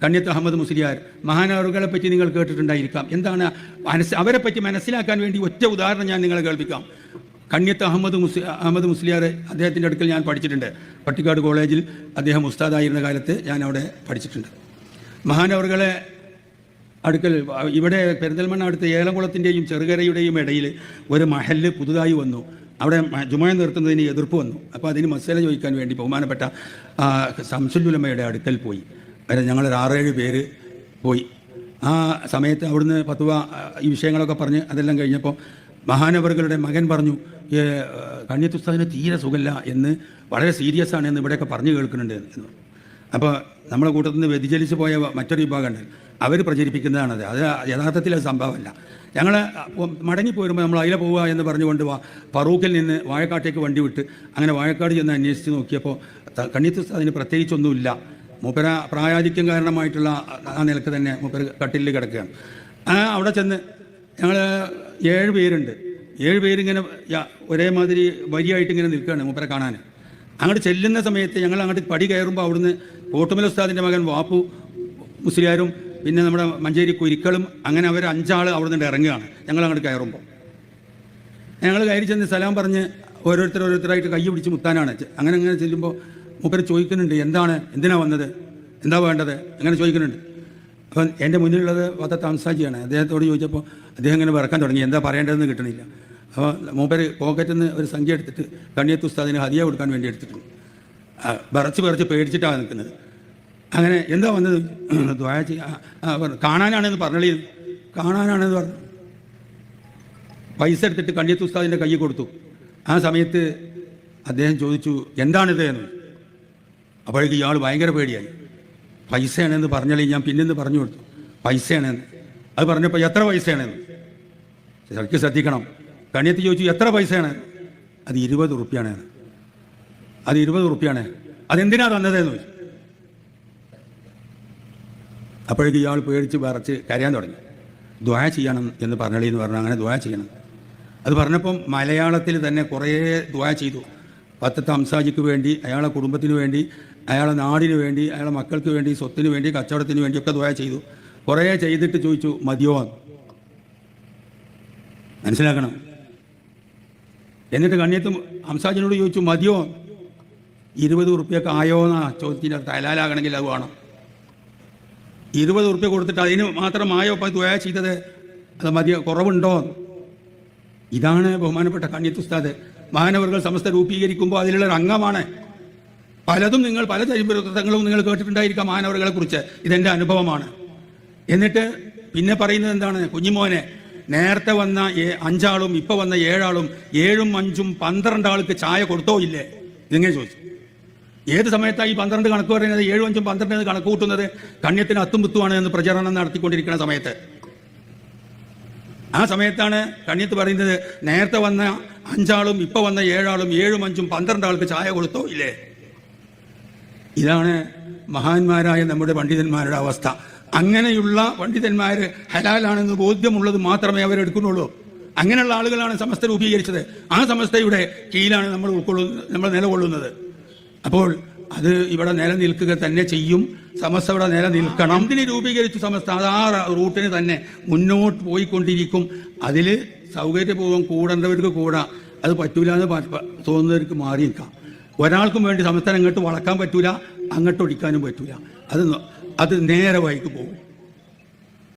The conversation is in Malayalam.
കണ്യത്ത് അഹമ്മദ് മുസ്ലിയാർ മഹാനവറുകളെ പറ്റി നിങ്ങൾ കേട്ടിട്ടുണ്ടായിരിക്കാം. എന്താണ് അവരെ പറ്റി മനസ്സിലാക്കാൻ വേണ്ടി ഒറ്റ ഉദാഹരണം ഞാൻ നിങ്ങളെ കേൾപ്പിക്കാം. കണ്യത്ത് അഹമ്മദ് മുസ്ലിയാർ അദ്ദേഹത്തിൻ്റെ അടുക്കൽ ഞാൻ പഠിച്ചിട്ടുണ്ട്. പട്ടിക്കാട് കോളേജിൽ അദ്ദേഹം ഉസ്താദായിരുന്ന കാലത്ത് ഞാൻ അവിടെ പഠിച്ചിട്ടുണ്ട്. മഹാനവറുകളെ അടുക്കൽ ഇവിടെ പെരിന്തൽമണ്ണ അടുത്ത് ഏലംകുളത്തിൻ്റെയും ചെറുകരയുടെയും ഇടയിൽ ഒരു മഹല്ല് പുതുതായി വന്നു. അവിടെ ജുമുഅ നിർത്തുന്നതിന് എതിർപ്പ് വന്നു. അപ്പോൾ അതിന് മസല ചോദിക്കാൻ വേണ്ടി ബഹുമാനപ്പെട്ട ശംസുൽ ഉലമയുടെ അടുക്കൽ പോയി. ഞങ്ങളൊരു 6-7 പേര് പോയി. ആ സമയത്ത് അവിടുന്ന് ഫത്വ ഈ വിഷയങ്ങളൊക്കെ പറഞ്ഞ് അതെല്ലാം കഴിഞ്ഞപ്പോൾ മഹാനവറുകളുടെ മകൻ പറഞ്ഞു, കണ്യത്ത് ഉസ്താദിന് തീരെ സുഖമില്ല എന്ന്, വളരെ സീരിയസ് ആണ് എന്ന് ഇവിടെയൊക്കെ പറഞ്ഞു കേൾക്കുന്നുണ്ട് എന്ന്. അപ്പോൾ നമ്മളെ കൂട്ടത്തിൽ നിന്ന് വ്യതിചലിച്ച് പോയ മറ്റൊരു വിഭാഗമുണ്ട്, അവർ പ്രചരിപ്പിക്കുന്നതാണത്. അത് യഥാർത്ഥത്തിൽ അത് സംഭവമല്ല. ഞങ്ങൾ മടങ്ങി പോരുമ്പോൾ നമ്മൾ അതിലെ പോവുക എന്ന് പറഞ്ഞുകൊണ്ട് ഫറൂഖിൽ നിന്ന് വാഴക്കാട്ടേക്ക് വണ്ടി വിട്ട് അങ്ങനെ വാഴക്കാട് ചെന്ന് അന്വേഷിച്ച് നോക്കിയപ്പോൾ കണ്യത്ത് ഉസ്താദിന് പ്രത്യേകിച്ചൊന്നുമില്ല. മൂപ്പര പ്രായാധിക്യം കാരണമായിട്ടുള്ള ആ നിലക്ക് തന്നെ മൂപ്പര് കട്ടിലിൽ കിടക്കുകയാണ്. അവിടെ ചെന്ന് ഞങ്ങൾ 7 പേരുണ്ട്. 7 പേരിങ്ങനെ ഒരേമാതിരി വരിയായിട്ട് ഇങ്ങനെ നിൽക്കുകയാണ് മൂപ്പരെ കാണാൻ. അങ്ങോട്ട് ചെല്ലുന്ന സമയത്ത് ഞങ്ങൾ അങ്ങോട്ട് പടി കയറുമ്പോൾ അവിടുന്ന് പോട്ടുമൽ ഉസ്താദിൻ്റെ മകൻ വാപ്പു മുസ്ലിയാരും പിന്നെ നമ്മുടെ മഞ്ചേരി കുരിക്കളും അങ്ങനെ അവർ 5 ആൾ അവിടെ നിന്ന് ഇറങ്ങുകയാണ്. ഞങ്ങൾ അങ്ങോട്ട് കയറുമ്പോൾ ഞങ്ങൾ കയറി ചെന്ന് സലാം പറഞ്ഞ് ഓരോരുത്തരായിട്ട് കൈ പിടിച്ച് മുത്താനാണ്. അങ്ങനെ ചെല്ലുമ്പോൾ മൂപ്പര് ചോദിക്കുന്നുണ്ട്, എന്തിനാ വന്നത്, എന്താ വേണ്ടത്, അങ്ങനെ ചോദിക്കുന്നുണ്ട്. അപ്പം എൻ്റെ മുന്നിലുള്ളത് വത്ത താമസാജിയാണ്. അദ്ദേഹത്തോട് ചോദിച്ചപ്പോൾ അദ്ദേഹം ഇങ്ങനെ വിറക്കാൻ തുടങ്ങി, എന്താ പറയേണ്ടതെന്ന് കിട്ടണില്ല. അപ്പോൾ മൂപ്പര് പോക്കറ്റിൽ നിന്ന് ഒരു സംഖ്യ എടുത്തിട്ട് കണ്യത്ത് ഉസ്താദിന് ഹദിയ കൊടുക്കാൻ വേണ്ടി എടുത്തിട്ടുണ്ട്. വിറച്ച് പേടിച്ചിട്ടാണ് നിൽക്കുന്നത്. അങ്ങനെ എന്താ വന്നത്, ദ്വാ കാണാനാണെന്ന് പറഞ്ഞളി, കാണാനാണെന്ന് പറഞ്ഞു. പൈസ എടുത്തിട്ട് കണ്യത്ത് ഉസ്താദിൻ്റെ കയ്യിൽ കൊടുത്തു. ആ സമയത്ത് അദ്ദേഹം ചോദിച്ചു, എന്താണിത് എന്ന്. അപ്പോഴേക്ക് ഇയാൾ ഭയങ്കര പേടിയായി. പൈസയാണെന്ന് പറഞ്ഞാൽ ഞാൻ പിന്നെന്ന് പറഞ്ഞു കൊടുത്തു, പൈസയാണെന്ന്. അത് പറഞ്ഞപ്പോൾ എത്ര പൈസയാണെന്ന് ശരിക്കും ശ്രദ്ധിക്കണം. കണ്യത്ത് ചോദിച്ചു, എത്ര പൈസയാണ്? അത് 20 ഉറുപ്പ്യാണ്. അത് 20 ഉറുപ്പ്യാണ്. അതെന്തിനാ തന്നതെന്ന് ചോദിച്ചു. അപ്പോഴേക്ക് ഇയാൾ പേടിച്ച് വിറച്ച് കരയാൻ തുടങ്ങി. ദ്വാ ചെയ്യണം എന്ന് പറഞ്ഞളി എന്ന് പറഞ്ഞു. അങ്ങനെ ദ്വാ ചെയ്യണം. അത് പറഞ്ഞപ്പം മലയാളത്തിൽ തന്നെ കുറേ ദ്വാ ചെയ്തു. പത്തത്തെ അംസാജിക്ക് വേണ്ടി, അയാളെ കുടുംബത്തിന് വേണ്ടി, അയാളെ നാടിന് വേണ്ടി, അയാളെ മക്കൾക്ക് വേണ്ടി, സ്വത്തിന് വേണ്ടി, കച്ചവടത്തിന് വേണ്ടിയൊക്കെ ദ്വാ ചെയ്തു. കുറേ ചെയ്തിട്ട് ചോദിച്ചു, മതിയോ? മനസ്സിലാക്കണം. എന്നിട്ട് കണ്യത്ത് അംസാജിനോട് ചോദിച്ചു, മതിയോ? 20 ഉറുപ്പ്യൊക്കെ ആയോ എന്നാ ചോദ്യത്തിൻ്റെ തലാലാകണമെങ്കിൽ അത് വേണം. 20 ഉറുപ്പ്യ കൊടുത്തിട്ട് അതിന് മാത്രമായോ ഇപ്പം ദ്വാ ചെയ്തത്, അത് മതിയോ, കുറവുണ്ടോ? ഇതാണ് ബഹുമാനപ്പെട്ട കണ്യത്ത് ഉസ്താദ്. മഹാനവറുകൾ സമസ്ത രൂപീകരിക്കുമ്പോൾ അതിലുള്ള ഒരു അംഗമാണ്. പലതും പല ചരിത്രങ്ങളും നിങ്ങൾ കേട്ടിട്ടുണ്ടായിരിക്കാം മഹാനവറുകളെ കുറിച്ച്. ഇതെൻ്റെ അനുഭവമാണ്. എന്നിട്ട് പിന്നെ പറയുന്നത് എന്താണ്, കുഞ്ഞിമോനെ നേരത്തെ വന്ന 5 ആളും ഇപ്പോൾ വന്ന 7 ആളും 7ഉം 5ഉം 12 ആൾക്ക് ചായ കൊടുത്തോ ഇല്ലേ? ഇതെങ്ങനെ ചോദിച്ചു. ഏത് സമയത്താണ് ഈ 12 കണക്ക് പറയുന്നത്? 7ഉം 5ഉം 12 കണക്ക് കൂട്ടുന്നത് കണ്യത്തിന് അത്തും പുത്തുമാണ് എന്ന് പ്രചരണം നടത്തിക്കൊണ്ടിരിക്കുന്ന സമയത്ത്. ആ സമയത്താണ് കണ്യത്ത് പറയുന്നത്, നേരത്തെ വന്ന 5 ആളും ഇപ്പോൾ വന്ന 7 ആളും 7ഉം 5ഉം 12 ആൾക്ക് ചായ കൊടുത്തോ ഇല്ലേ? ഇതാണ് മഹാന്മാരായ നമ്മുടെ പണ്ഡിതന്മാരുടെ അവസ്ഥ. അങ്ങനെയുള്ള പണ്ഡിതന്മാർ ഹലാലാണെന്ന് ബോധ്യമുള്ളത് മാത്രമേ അവരെടുക്കുന്നുള്ളൂ. അങ്ങനെയുള്ള ആളുകളാണ് സമസ്ത രൂപീകരിച്ചത്. ആ സമസ്തയുടെ കീഴിലാണ് നമ്മൾ നിലകൊള്ളുന്നത്. അപ്പോൾ അത് ഇവിടെ നിലനിൽക്കുക തന്നെ ചെയ്യും. സമസ്ത ഇവിടെ നിലനിൽക്കണം. എന്തിന് രൂപീകരിച്ചു സമസ്ത? അത് ആ റൂട്ടിന് തന്നെ മുന്നോട്ട് പോയിക്കൊണ്ടിരിക്കും. അതിൽ സൗകര്യപൂർവ്വം കൂടേണ്ടവർക്ക് കൂടാ, അത് പറ്റൂല എന്ന് തോന്നുന്നവർക്ക് മാറി നിൽക്കാം. ഒരാൾക്കും വേണ്ടി സമസ്ത അങ്ങോട്ട് വളക്കാൻ പറ്റൂല, അങ്ങോട്ട് ഒടിക്കാനും പറ്റൂല. അത് നേരെ വഴിക്ക് പോകും.